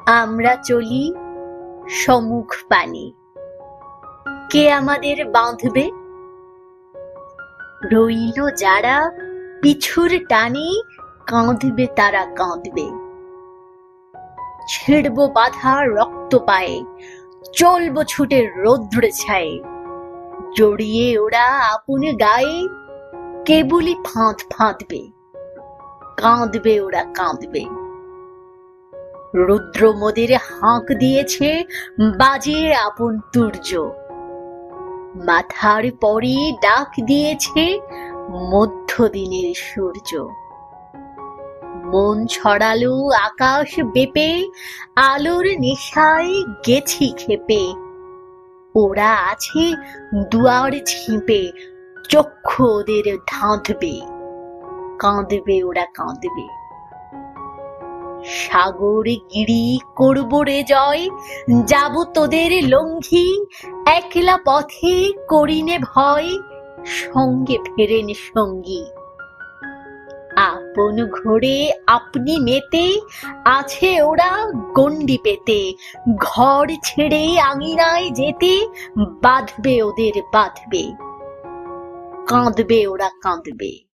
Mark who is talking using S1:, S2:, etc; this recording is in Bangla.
S1: আমরা চলি সম্মুখ পানে, কে আমাদের বাঁধবে? রইল যারা পিছুর টানে, কাঁদবে তারা কাঁদবে। ছিড়ব বাধা রক্ত পায়ে, চলবো ছুটে রৌদ্রে ছায়ে। জড়িয়ে ওরা আপন গায়ে, কেবলই ফাঁদ ফাঁদবে। কাঁদবে ওরা কাঁদবে। রুদ্র মোদের হাঁক দিয়েছে, বাজে আপন তুর্য। মাথার পরে ডাক দিয়েছে, মধ্যদিনের সূর্য। মন ছড়ালো আকাশ বেপে, আলোর নেশায় গেছি খেপে। ওরা আছে দুয়ার ঝিপে, চক্ষু ওদের ধাঁধবে। কাঁদবে ওরা কাঁদবে। সাগর গিরি করব রে জয়, যাব তোদের লঙ্ঘি। একলা পথে করিনে ভয়, সঙ্গে ফেরেন সঙ্গী। আপন ঘোরে আপনি মেতে, আছে ওরা গণ্ডি পেতে। ঘর ছেড়ে আঙিনায় যেতে, বাঁধবে ওদের বাঁধবে। কাঁদবে ওরা কাঁদবে।